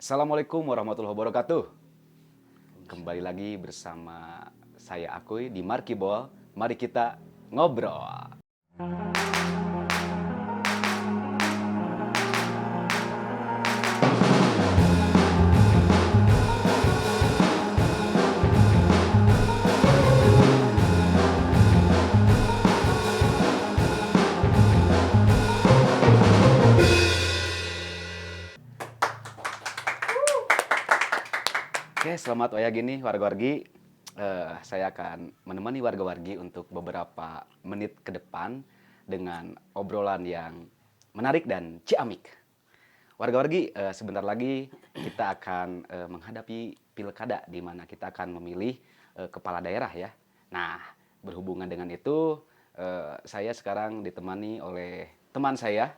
Assalamualaikum warahmatullahi wabarakatuh. Kembali lagi bersama saya Akuy di Markibol. Mari kita ngobrol. Oke, selamat wayah gini warga-wargi. Saya akan menemani warga-wargi untuk beberapa menit ke depan dengan obrolan yang menarik dan ciamik. Warga-wargi, sebentar lagi kita akan menghadapi pilkada di mana kita akan memilih kepala daerah ya. Nah, berhubungan dengan itu, saya sekarang ditemani oleh teman saya,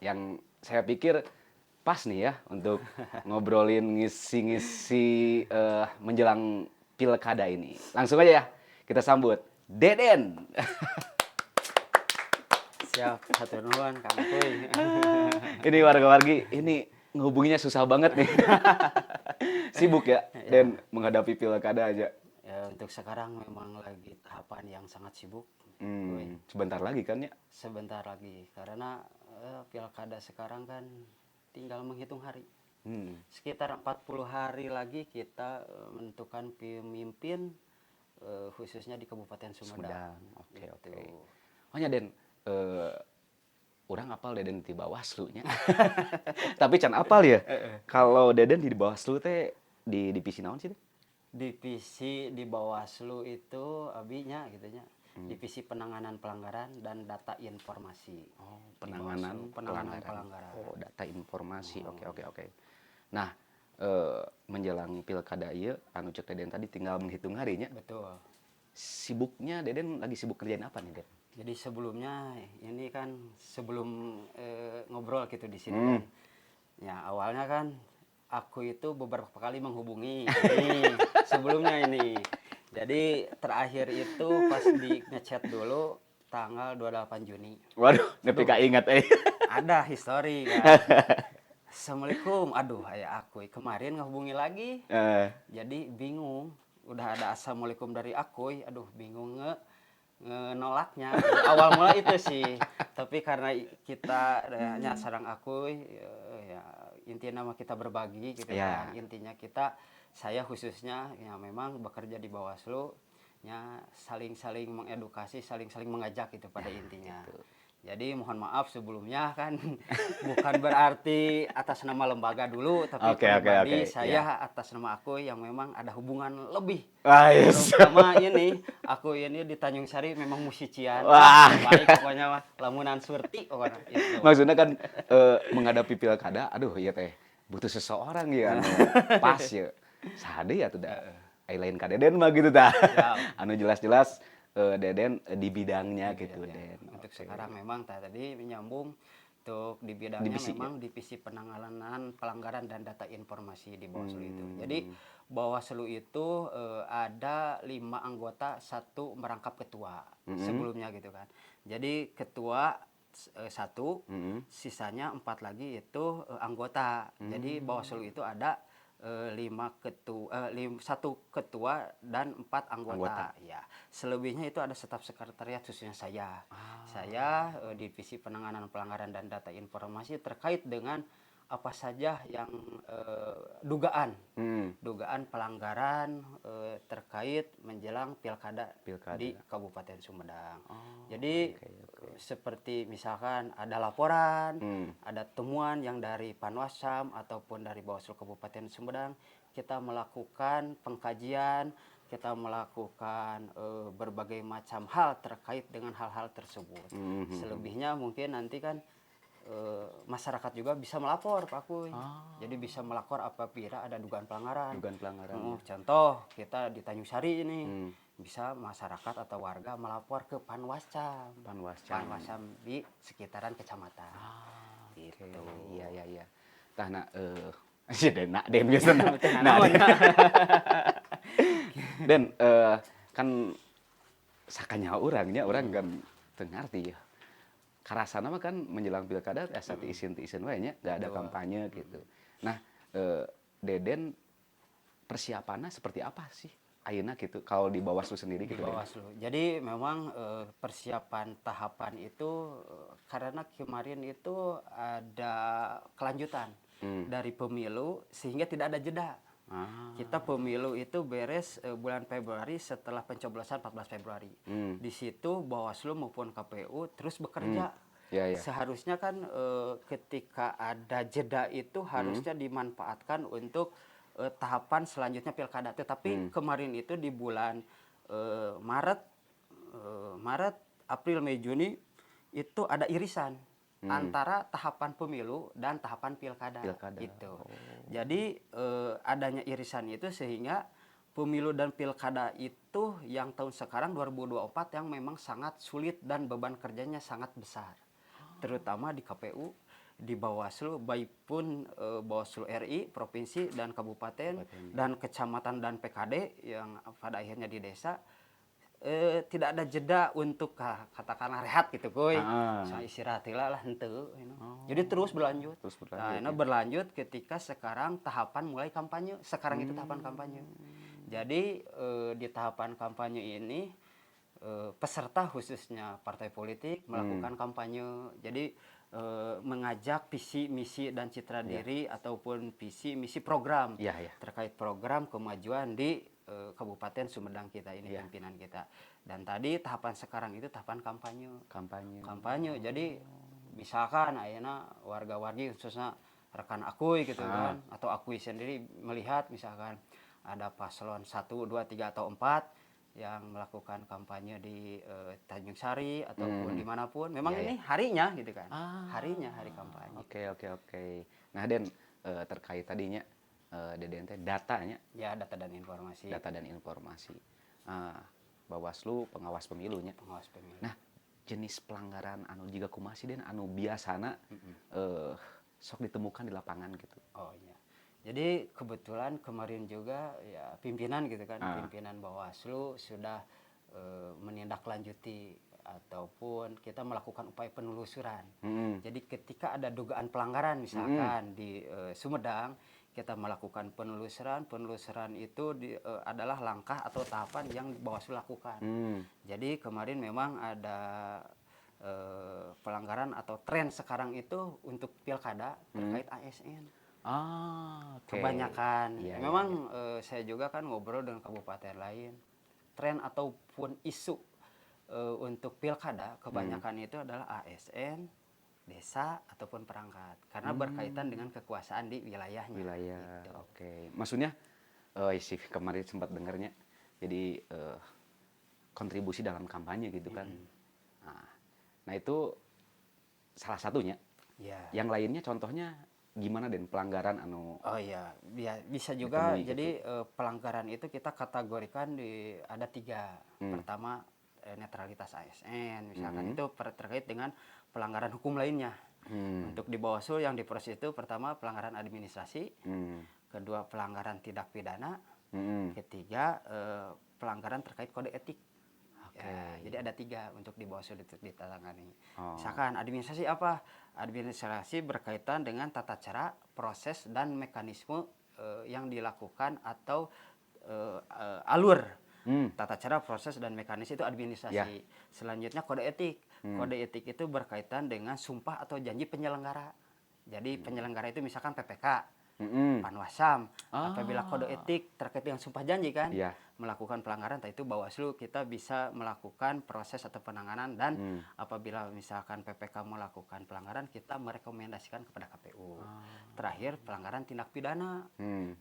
yang saya pikir pas nih ya untuk ngobrolin ngisi-ngisi menjelang pilkada ini. Langsung aja ya, kita sambut Deden. Siap, satu nuhun Kang Kuy. Ini warga-wargi, ini ngehubunginya susah banget nih. Sibuk ya, dan menghadapi pilkada aja. Ya, untuk sekarang memang lagi tahapan yang sangat sibuk. Kuy. Sebentar lagi kan ya? Sebentar lagi, karena pilkada sekarang kan tinggal menghitung hari. Sekitar 40 hari lagi kita menentukan pemimpin khususnya di Kabupaten Sumedang. Oke, Gitu. oke. Oh ya Den, orang apal Deden di Bawaslu-nya. Tapi can apal ya? Kalau Deden di Bawaslu teh di divisi naon sih? Divisi di Bawaslu itu abinya gitu nya. Divisi penanganan pelanggaran dan data informasi. Oh, Di penanganan Bawaslu, pelanggaran. Oh, data informasi. Oke. Nah, menjelang pilkada ieu anu cek Deden tadi tinggal menghitung harinya. Betul. Sibuknya Deden lagi sibuk kerjain apa nih, Den? Jadi sebelumnya ini kan sebelum ngobrol gitu di sini kan. Ya awalnya kan aku itu beberapa kali menghubungi ini sebelumnya ini. Jadi terakhir itu pas di ngechat dulu tanggal 28 Juni. Waduh, nepi kaingat Ada histori kan. Assalamualaikum. Aduh, ayah aku kemarin ngehubungi lagi. Jadi bingung. Udah ada assalamualaikum dari aku. Aduh, bingung nolaknya. Jadi awal mula itu sih. Tapi karena kita hanya sarang aku ya intinya nama kita berbagi gitu kan. Intinya saya khususnya ya memang bekerja di Bawaslu ya saling-saling mengedukasi, saling-saling mengajak gitu pada intinya. Gitu. Jadi mohon maaf sebelumnya kan bukan berarti atas nama lembaga dulu, tapi pribadi saya atas nama aku yang memang ada hubungan lebih. Terutama ini aku ini di Tanjung Sari memang musisian. Baik pokoknya mah lamunan surti pokoknya. Itu. Maksudnya kan menghadapi pilkada, aduh iya teh butuh seseorang ya anu pas ya. Sade ya tuh dah. Lain ka Deden mah gitu dah. Anu jelas-jelas Deden di bidangnya gitu Den. Untuk sekarang memang tadi menyambung untuk di bidangnya memang divisi penanganan pelanggaran dan data informasi di Bawaslu itu. Jadi Bawaslu itu ada 5 anggota, 1 merangkap ketua sebelumnya gitu kan. Jadi ketua 1, sisanya 4 lagi itu anggota. Jadi Bawaslu itu ada 1 ketua dan 4 anggota. Ya, selebihnya itu ada staf sekretariat khususnya saya. Saya divisi penanganan pelanggaran dan data informasi terkait dengan apa saja yang dugaan pelanggaran terkait menjelang pilkada di Kabupaten Sumedang. Jadi seperti misalkan ada laporan, ada temuan yang dari Panwascam ataupun dari Bawaslu Kabupaten Sumedang, kita melakukan pengkajian, kita melakukan berbagai macam hal terkait dengan hal-hal tersebut. Selebihnya mungkin nanti kan masyarakat juga bisa melapor Pak Kuy. Jadi bisa melapor apabila ada dugaan pelanggaran. Contoh kita di Tanjung Sari ini bisa masyarakat atau warga melapor ke Panwascam di sekitaran kecamatan. Gitu. Iya. Tah na si Den biasa Den kan sakanya orangnya orang kan teu ngarti ya. Karasana mah kan menjelang pilkada asa ti isin wae nya, enggak ada kampanye gitu. Nah, Deden persiapannya seperti apa sih ayeuna gitu kalau di Bawaslu sendiri Di gitu Deden? Bawaslu. Jadi memang persiapan tahapan itu karena kemarin itu ada kelanjutan Hmm. dari pemilu sehingga tidak ada jeda. Ah. Kita pemilu itu beres bulan Februari setelah pencoblosan 14 Februari. Hmm. Di situ Bawaslu maupun KPU terus bekerja. Ya, ya. Seharusnya kan ketika ada jeda itu harusnya dimanfaatkan untuk tahapan selanjutnya pilkada. Tetapi kemarin itu di bulan Maret, Maret, April, Mei, Juni itu ada irisan antara tahapan pemilu dan tahapan pilkada. Pilkada. Gitu. Jadi adanya irisan itu sehingga pemilu dan pilkada itu yang tahun sekarang 2024 yang memang sangat sulit dan beban kerjanya sangat besar. Terutama di KPU, di Bawaslu, baik pun Bawaslu RI, provinsi dan kabupaten dan kecamatan dan PKD yang pada akhirnya di desa tidak ada jeda untuk katakanlah rehat gitu kuy. Saya istirahat lah henteu. Jadi terus berlanjut. Terus berlanjut, Nah, ini ya. berlanjut ketika sekarang tahapan mulai kampanye. Sekarang itu tahapan kampanye. Jadi di tahapan kampanye ini peserta khususnya partai politik melakukan kampanye. Jadi mengajak visi, misi dan citra diri ataupun visi, misi program Iya, iya. terkait program kemajuan di Kabupaten Sumedang kita ini pimpinan kita. Dan tadi tahapan sekarang itu tahapan kampanye. Kampanye. Jadi misalkan ayeuna warga-wargi khususnya rekan akui gitu kan atau akui sendiri melihat misalkan ada paslon 1, 2, 3 atau 4 yang melakukan kampanye di Tanjung Sari ataupun dimanapun, memang ini harinya gitu kan, harinya hari kampanye. Oke. Nah Den, terkait tadinya Deden teh datanya, Ya, data dan informasi. data dan informasi. Bawaslu pengawas pemilunya. Pengawas pemilu. Nah, jenis pelanggaran anu jiga kumaha sih Den anu biasana sok ditemukan di lapangan gitu. Oh iya. Jadi kebetulan kemarin juga ya pimpinan gitu kan, pimpinan Bawaslu sudah menindaklanjuti ataupun kita melakukan upaya penelusuran. Jadi ketika ada dugaan pelanggaran misalkan di Sumedang, kita melakukan penelusuran. Penelusuran itu adalah langkah atau tahapan yang Bawaslu lakukan. Jadi kemarin memang ada pelanggaran atau tren sekarang itu untuk pilkada terkait ASN. Okay. Kebanyakan. Iya, Memang saya juga kan ngobrol dengan kabupaten lain. Tren ataupun isu untuk pilkada kebanyakan itu adalah ASN, desa ataupun perangkat. Karena berkaitan dengan kekuasaan di wilayahnya. Wilayah. Gitu. Oke. Maksudnya sih kemarin sempat dengarnya. Jadi kontribusi dalam kampanye gitu kan. Nah, itu salah satunya. Ya. Yang lainnya contohnya gimana Den pelanggaran anu? Oh iya, bisa juga. Ditemui Jadi pelanggaran itu kita kategorikan ada 3. Pertama netralitas ASN, misalkan itu terkait dengan pelanggaran hukum lainnya. Untuk di Bawaslu yang diproses itu pertama pelanggaran administrasi, kedua pelanggaran tindak pidana, ketiga pelanggaran terkait kode etik. Ya, jadi ada 3 untuk di Bawaslu ditangani. Misalkan administrasi apa? Administrasi berkaitan dengan tata cara, proses dan mekanisme yang dilakukan atau alur. Tata cara, proses dan mekanisme itu administrasi. Ya. Selanjutnya kode etik. Kode etik itu berkaitan dengan sumpah atau janji penyelenggara. Jadi penyelenggara itu misalkan PPK, Panwasam. Apabila kode etik terkait dengan sumpah janji kan, melakukan pelanggaran, itu Bawaslu kita bisa melakukan proses atau penanganan dan apabila misalkan PPK melakukan pelanggaran, kita merekomendasikan kepada KPU. Terakhir pelanggaran tindak pidana.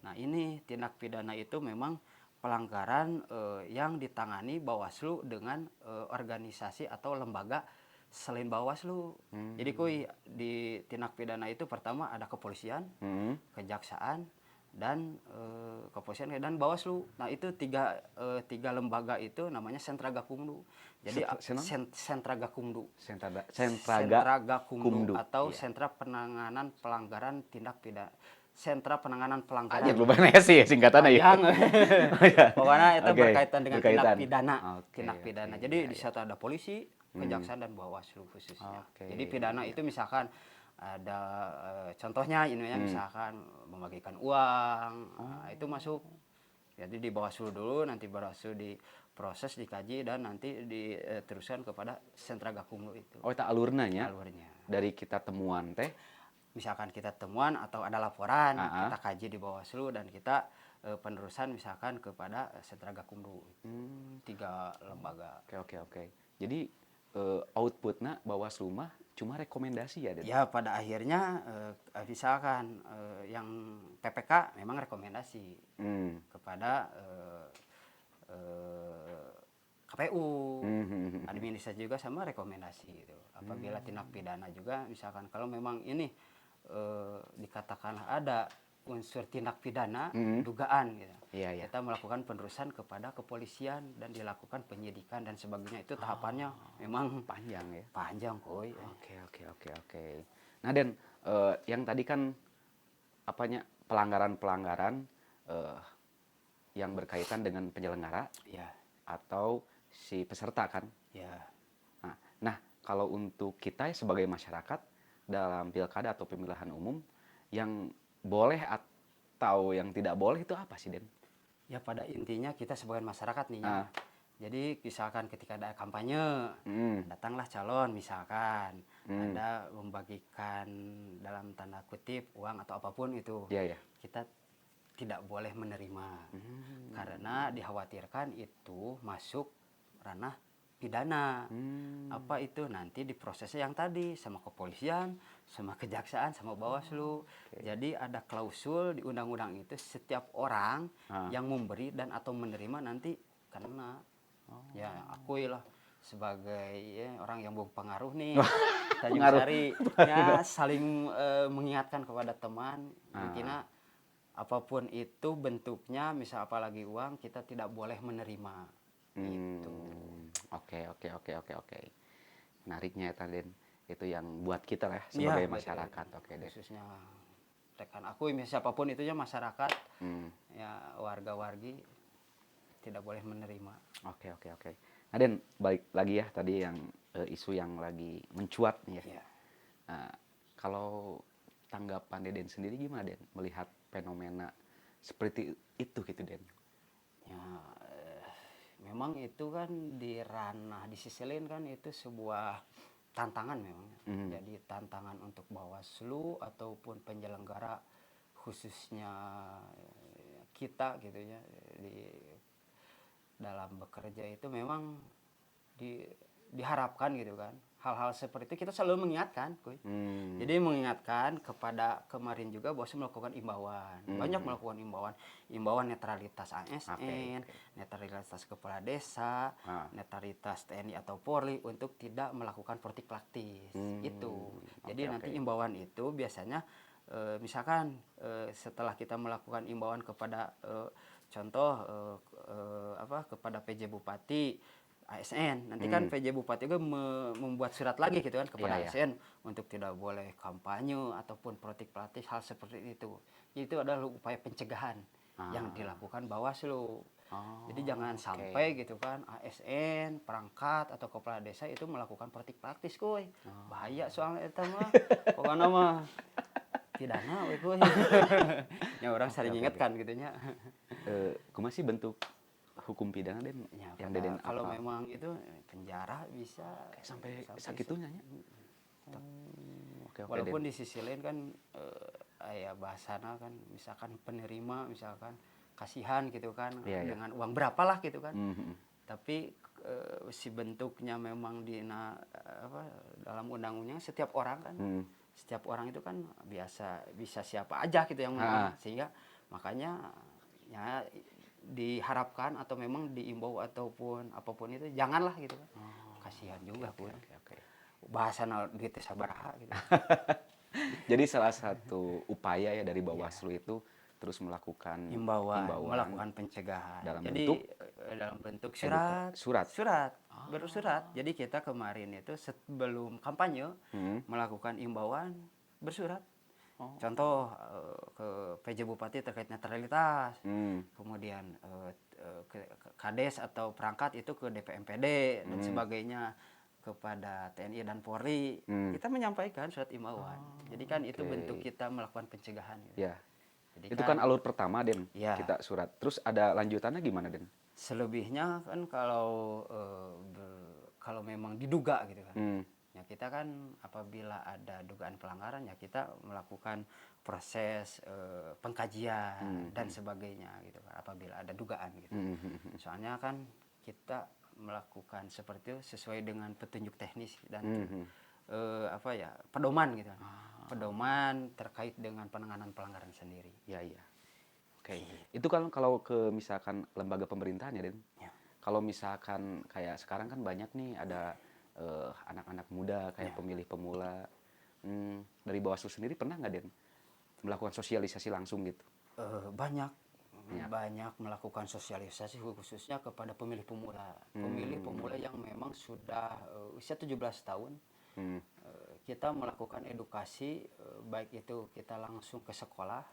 Nah ini tindak pidana itu memang pelanggaran yang ditangani Bawaslu dengan organisasi atau lembaga selain Bawaslu. Jadi kuy di tindak pidana itu pertama ada kepolisian, kejaksaan dan kepolisian dan Bawaslu. Nah itu tiga lembaga itu namanya Sentra Gakumdu. Jadi Sentra Gakumdu. Sentra Gakumdu atau Sentra Penanganan Pelanggaran Tindak Pidana. Sentra Penanganan Pelanggaran. Anjir lumayan sih singkatannya ya. Pokoknya itu berkaitan dengan tindak pidana. Okay, tindak pidana. Jadi di situ ada polisi, kejaksaan dan Bawaslu khususnya. Jadi pidana itu misalkan ada contohnya ini ya misalkan membagikan uang, itu masuk. Jadi di Bawaslu dulu, nanti Bawaslu diproses, dikaji, dan nanti diteruskan kepada sentra Gakumdu itu. Oh, itu alurnanya Alurnya. dari kita temuan teh. Misalkan kita temuan atau ada laporan, Ah, ah. kita kaji di Bawaslu dan kita penerusan misalkan kepada sentra Gakumdu. 3 lembaga. Oke. Jadi outputnya Bawaslu mah cuma rekomendasi ya, Den? Ya pada akhirnya misalkan yang PPK memang rekomendasi kepada KPU, administrasi juga sama rekomendasi gitu. Apabila tindak pidana juga misalkan kalau memang ini dikatakan ada unsur tindak pidana dugaan gitu. Iya. Kita melakukan penerusan kepada kepolisian dan dilakukan penyidikan dan sebagainya. Itu tahapannya memang Panjang ya. panjang koi. Oke. Nah, Den, yang tadi kan apanya pelanggaran-pelanggaran yang berkaitan dengan penyelenggara Ya, atau si peserta kan. ya. Nah, kalau untuk kita sebagai masyarakat dalam pilkada atau pemilihan umum yang boleh atau yang tidak boleh itu apa sih, Den? Ya pada intinya kita sebagai masyarakat nih ya. Ah. Jadi misalkan ketika ada kampanye, datanglah calon misalkan, ada membagikan dalam tanda kutip uang atau apapun itu. Iya. Kita tidak boleh menerima. Karena dikhawatirkan itu masuk ranah pidana. Apa itu nanti diprosesnya yang tadi sama kepolisian, sama kejaksaan, sama Bawaslu. Jadi ada klausul di undang-undang itu setiap orang yang memberi dan atau menerima nanti kena. Ya akuilah sebagai orang yang berpengaruh nih. Kita juga cari ya saling mengingatkan kepada teman. Intinya apapun itu bentuknya, misal apalagi uang, kita tidak boleh menerima. Gitu. Oke. Menariknya ya, Den. Itu yang buat kita lah sebagai Iya, masyarakat. betul. Oke deh. Khususnya rekan aku, siapapun itunya masyarakat, ya warga-wargi tidak boleh menerima. Oke. Nah, Den, balik lagi ya tadi yang isu yang lagi mencuat nih ya. Ya. Nah, kalau tanggapan Deden sendiri gimana, Den, melihat fenomena seperti itu gitu, Den? Ya, memang itu kan di ranah di sisi lain kan itu sebuah tantangan memang. Jadi tantangan untuk Bawaslu ataupun penyelenggara khususnya kita gitu ya di dalam bekerja itu memang diharapkan gitu kan. Hal-hal seperti itu kita selalu mengingatkan, kuy. Jadi mengingatkan kepada kemarin juga Bawaslu melakukan imbauan. Banyak melakukan imbauan netralitas ASN, netralitas kepala desa, netralitas TNI atau Polri untuk tidak melakukan politik praktis. Itu. Jadi nanti imbauan itu biasanya misalkan setelah kita melakukan imbauan kepada contoh kepada PJ Bupati ASN, nanti kan PJ Bupati juga membuat surat lagi gitu kan kepada ASN untuk tidak boleh kampanye ataupun politik praktis hal seperti itu. Itu adalah upaya pencegahan yang dilakukan Bawaslu. Jadi jangan sampai gitu kan ASN, perangkat atau kepala desa itu melakukan politik praktis, kuy. Bahaya soalnya itu mah. Pokoknya mah pidana we kuy. Ya orang sering ingatkan gitunya. Kumaha sih bentuk hukum pidana, Den? Ya, yang Deden kalau apa? memang itu penjara bisa Sampai sakitunya ya. Oke, walaupun Den. di sisi lain kan ya bahasana kan misalkan penerima misalkan kasihan gitu kan dengan uang berapa lah gitu kan. Tapi si bentuknya memang dalam undang-undang setiap orang kan setiap orang itu kan bisa siapa aja gitu yang menerima sehingga makanya ya diharapkan atau memang diimbau ataupun apapun itu janganlah gitu kan. Kasihan juga pun. Bahasa duitnya sabaraha gitu. Jadi salah satu upaya ya dari Bawaslu itu terus melakukan imbauan, melakukan pencegahan. dalam bentuk surat. Bersurat. Jadi kita kemarin itu sebelum kampanye melakukan imbauan bersurat. Contoh ke PJ Bupati terkait netralitas, kemudian ke Kades atau perangkat itu ke DPMPD dan sebagainya, kepada TNI dan Polri, kita menyampaikan surat imbauan. Jadi kan itu Oke. bentuk kita melakukan pencegahan. Gitu. Ya. Jadi Itu kan alur pertama, Den. Ya. Kita surat. Terus ada lanjutannya gimana, Den? Selebihnya kan kalau memang diduga gitu kan. Ya kita kan apabila ada dugaan pelanggaran ya kita melakukan proses pengkajian dan sebagainya gitu kan apabila ada dugaan gitu. Soalnya kan kita melakukan seperti itu sesuai dengan petunjuk teknis dan pedoman gitu kan. Pedoman terkait dengan penanganan pelanggaran sendiri. Ya, iya. Oke. Itu kan kalau ke misalkan lembaga pemerintahan ya, Den. Ya. Kalau misalkan kayak sekarang kan banyak nih ada anak-anak muda kayak pemilih pemula. Dari Bawaslu sendiri pernah nggak, Den, melakukan sosialisasi langsung gitu? Banyak melakukan sosialisasi khususnya kepada pemilih pemula yang memang sudah usia 17 tahun. Kita melakukan edukasi baik itu kita langsung ke sekolah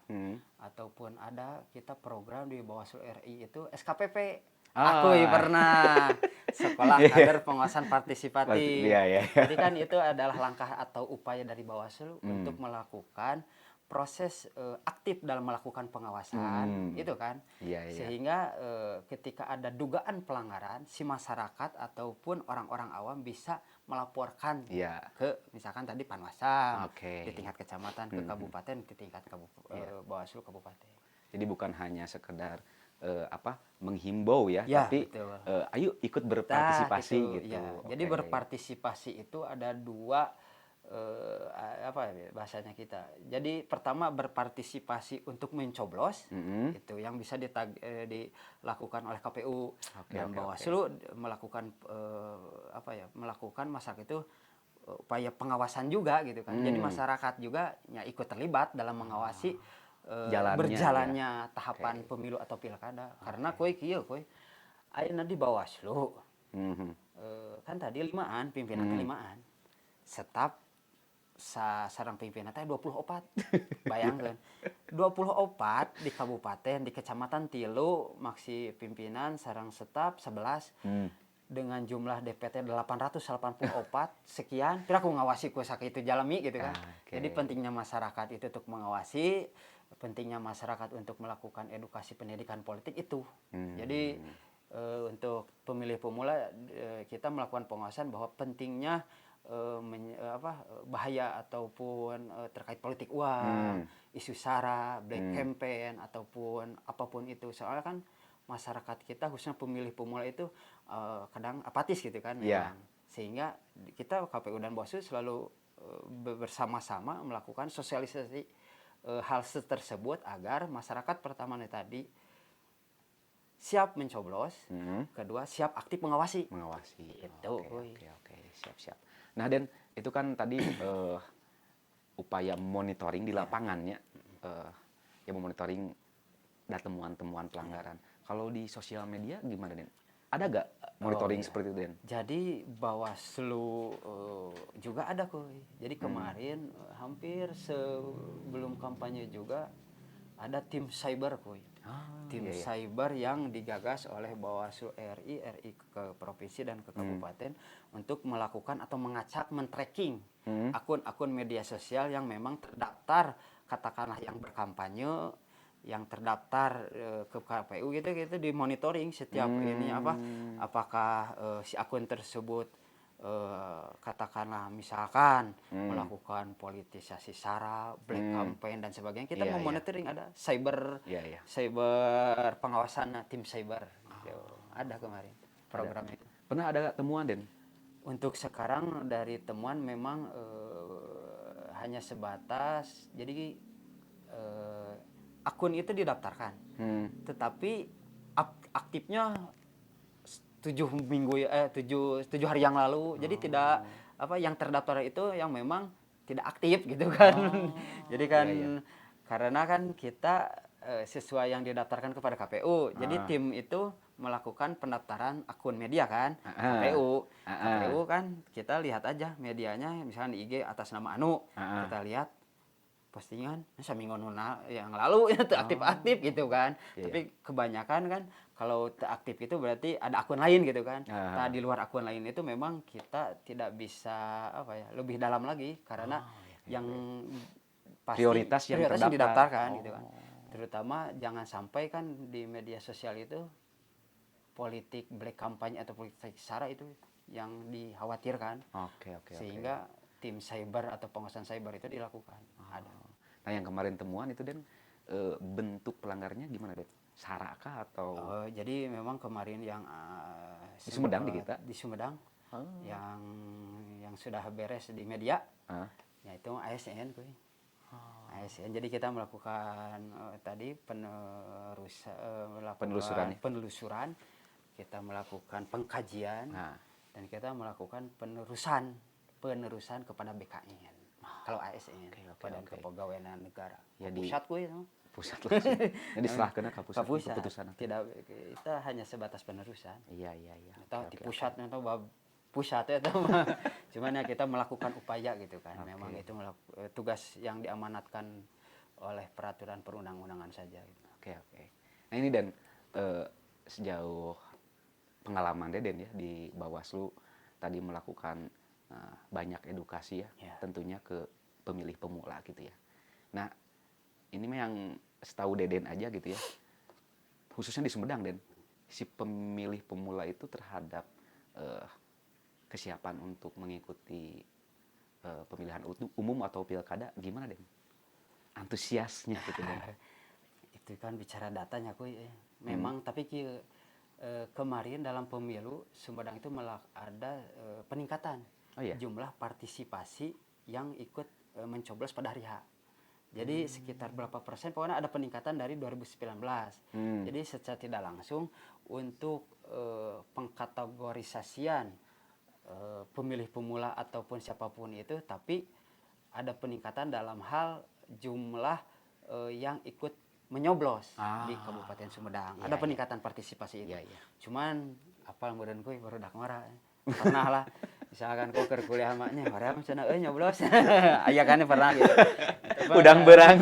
ataupun ada kita program di Bawaslu RI itu SKPP. Aku pernah sekolah kader pengawasan partisipatif. Jadi kan itu adalah langkah atau upaya dari Bawaslu untuk melakukan proses aktif dalam melakukan pengawasan itu kan. Sehingga ketika ada dugaan pelanggaran si masyarakat ataupun orang-orang awam bisa melaporkan ke misalkan tadi Panwasam di tingkat kecamatan ke kabupaten di tingkat Bawaslu kabupaten. Jadi bukan hanya sekedar menghimbau ya, tapi ayo ikut berpartisipasi gitu. Ya. Jadi berpartisipasi itu ada dua bahasanya kita. Jadi pertama berpartisipasi untuk mencoblos itu yang bisa dilakukan oleh KPU dan Bawaslu melakukan melakukan masyarakat itu upaya pengawasan juga gitu kan. Jadi masyarakat juga ya ikut terlibat dalam mengawasi berjalannya tahapan pemilu atau pilkada. Karena ayeuna di Bawaslu kan tadi pimpinan limaan. Setap sarang pimpinan teh 24. Bayangkan. 24 di kabupaten, di kecamatan 3 maksi pimpinan sarang setap 11. Dengan jumlah DPT 884 sekian, kira aku ngawasi ku sakitu jalmi gitu kan. Jadi pentingnya masyarakat itu untuk mengawasi, pentingnya masyarakat untuk melakukan edukasi pendidikan politik itu. Jadi untuk pemilih pemula kita melakukan pengawasan bahwa pentingnya bahaya ataupun terkait politik uang, isu sara, black campaign ataupun apapun itu. Soalnya kan masyarakat kita khususnya pemilih pemula itu kadang apatis gitu kan memang. Sehingga kita KPU dan Bawaslu selalu bersama-sama melakukan sosialisasi hal tersebut agar masyarakat pertama tadi siap mencoblos, kedua siap aktif mengawasi. Itu. Oke, siap. Nah, Den, itu kan tadi upaya monitoring di lapangannya, ya memonitoring temuan-temuan pelanggaran. Kalau di sosial media gimana, Den? Ada nggak monitoring seperti itu, Den? Jadi Bawaslu juga ada Jadi kemarin hampir sebelum kampanye juga ada tim cyber tim cyber yang digagas oleh Bawaslu RI ke provinsi dan ke kabupaten untuk melakukan atau mengacak, men-tracking akun-akun media sosial yang memang terdaftar katakanlah yang berkampanye yang terdaftar ke KPU gitu dimonitoring setiap ini apakah si akun tersebut katakanlah misalkan melakukan politisasi sara, black campaign dan sebagainya kita memonitoring ada cyber pengawasan tim cyber ada kemarin program itu. Pernah ada temuan, Den? Untuk sekarang dari temuan memang hanya sebatas jadi akun itu didaftarkan tetapi aktifnya 7 hari yang lalu. Jadi tidak yang terdaftar itu yang memang tidak aktif gitu kan. Jadi kan karena kan kita sesuai yang didaftarkan kepada KPU. Jadi tim itu melakukan pendaftaran akun media kan. KPU kan kita lihat aja medianya misalnya di IG atas nama Anu. Kita lihat postingan seminggu yang lalu itu aktif-aktif gitu kan. Iya. Tapi kebanyakan kan kalau aktif itu berarti ada akun lain gitu kan. Ah. Nah, di luar akun lain itu memang kita tidak bisa apa ya, lebih dalam lagi karena Iya, yang pasti prioritas yang terdaftar. didaftarkan gitu kan. Terutama jangan sampai kan di media sosial itu politik black kampanye atau politik sara itu yang dikhawatirkan. Oke. Sehingga tim cyber atau pengawasan cyber itu dilakukan. Ada. Nah, yang kemarin temuan itu Den, bentuk pelanggarnya gimana Den? Sara kah atau Jadi memang kemarin yang di Sumedang di kita? di Sumedang yang sudah beres di media, yaitu ASN kuy. ASN. Jadi kita melakukan tadi penelusuran, kita melakukan pengkajian, dan kita melakukan penerusan kepada BKN. Kalau ASN, Badan Kepegawaian Negara. Ya, pusat kuy itu. Pusat langsung. Jadi diserahkeun ka pusat Pusat. keputusan. Tidak, kita hanya sebatas penerusan. Iya. Atau di pusat atau pusat itu cuman ya kita melakukan upaya gitu kan. Memang itu tugas yang diamanatkan oleh peraturan perundang-undangan saja gitu. Oke. Nah, ini Dan, sejauh pengalaman Deden ya di Bawaslu tadi melakukan banyak edukasi ya, tentunya ke pemilih pemula gitu ya. Nah, ini mah yang setahu Deden aja gitu ya, khususnya di Sumedang Den, si pemilih pemula itu terhadap kesiapan untuk mengikuti pemilihan umum atau pilkada gimana Den? Antusiasnya gitu Den. Itu kan bicara datanya kuy. Memang tapi kemarin dalam pemilu Sumedang itu malah ada peningkatan jumlah partisipasi yang ikut mencoblos pada hari H. Jadi sekitar berapa persen, pokoknya ada peningkatan dari 2019. Jadi secara tidak langsung untuk pengkategorisasian pemilih pemula ataupun siapapun itu, tapi ada peningkatan dalam hal jumlah yang ikut menyoblos di Kabupaten Sumedang. Ada peningkatan partisipasi itu. Cuman apa meureun kuy baru dak ngora. Pernah lah misalkan kok keur kuliah maknya hoream cenah nyoblos. Aya kan pernah gitu. Udang berang.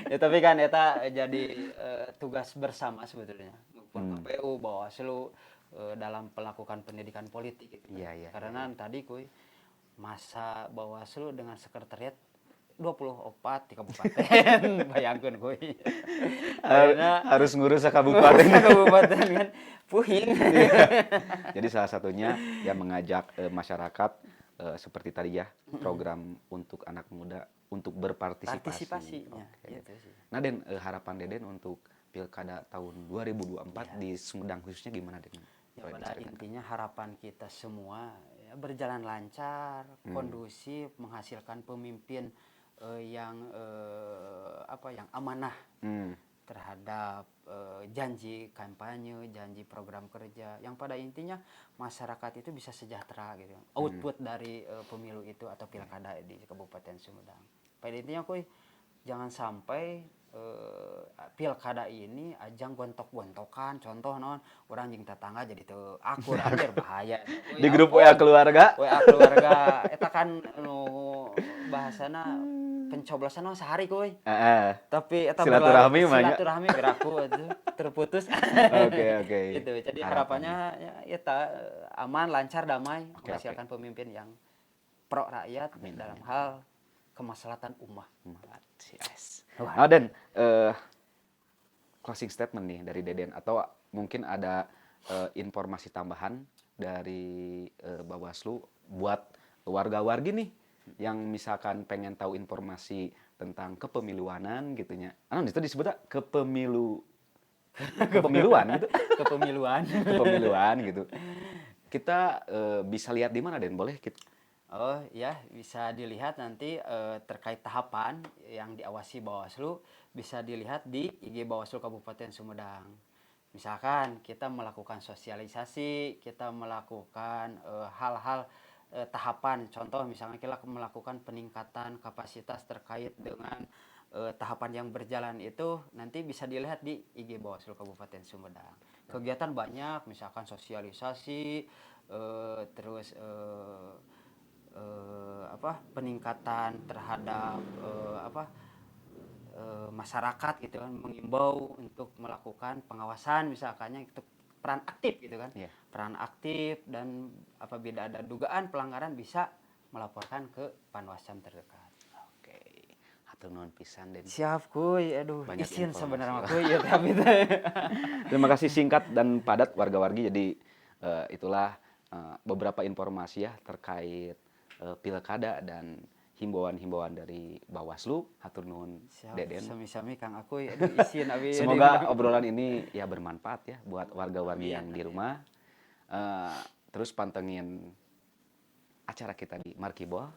Ya tapi kan eta jadi tugas bersama sebetulnya. KPU, Bawaslu dalam melakukan pendidikan politik gitu. Karena tadi kuy masa Bawaslu dengan sekretariat 24 di kabupaten. Bayangkeun kuy. Harus ngurus kabupaten. Kabupaten kan puing. Jadi salah satunya yang mengajak masyarakat seperti tadi ya, program untuk anak muda untuk berpartisipasi. Gitu sih. Nah Den, harapan Deden untuk pilkada tahun 2024 di Sumedang khususnya gimana Den? Ya, pada intinya harapan kita semua ya, berjalan lancar, kondusif, menghasilkan pemimpin yang amanah terhadap janji kampanye, janji program kerja, yang pada intinya masyarakat itu bisa sejahtera gitu. Output dari pemilu itu atau pilkada di Kabupaten Sumedang. Pada intinya kuy jangan sampai pilkada ini ajang gontok-gontokan, contoh non orang jeung tetangga jadi teu akur anjir bahaya. Di grup WA keluarga. Eta kan bahasana pencoblosan sehari kuy. Tapi eta silaturahmi beraku itu terputus. Oke. Gitu. Jadi harapannya ya eta aman, lancar, damai, menghasilkan pemimpin yang pro rakyat dalam hal kemaslahatan umat. Nah Den, closing statement nih dari Deden atau mungkin ada informasi tambahan dari Bawaslu buat warga-wargi nih yang misalkan pengen tahu informasi tentang kepemiluanan gitunya. Itu disebutnya kepemiluan gitu. Kepemiluan gitu. Kita bisa lihat di mana Den? Boleh kita? Oh ya, bisa dilihat nanti terkait tahapan yang diawasi Bawaslu bisa dilihat di IG Bawaslu Kabupaten Sumedang. Misalkan kita melakukan sosialisasi, kita melakukan hal-hal tahapan, contoh misalnya kita melakukan peningkatan kapasitas terkait dengan tahapan yang berjalan itu nanti bisa dilihat di IG Bawaslu Kabupaten Sumedang. Kegiatan banyak, misalkan sosialisasi, terus peningkatan terhadap masyarakat gitu kan, mengimbau untuk melakukan pengawasan misalkannya itu peran aktif gitu kan. Iya. Peran aktif, dan apabila ada dugaan pelanggaran bisa melaporkan ke Panwascam terdekat. Oke. Hatur nuhun pisan Den. Siap kuy, aduh Banyak izin informasi. sebenarnya mah kuy ya tapi teh. Terima kasih singkat dan padat warga-wargi. Jadi itulah beberapa informasi ya terkait pilkada dan himbauan-himbauan dari Bawaslu. Hatur nuhun Siap, Deden. sami-sami Kang Akuy, aduh izin abi. Semoga obrolan ini ya bermanfaat ya buat warga-wargi yang Amin. di rumah. Terus pantengin acara kita di Markibol.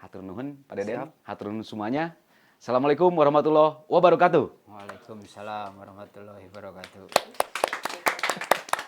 Hatur nuhun Pak Deden. Siap. Hatur nuhun semuanya. Assalamualaikum warahmatullahi wabarakatuh. Waalaikumsalam warahmatullahi wabarakatuh.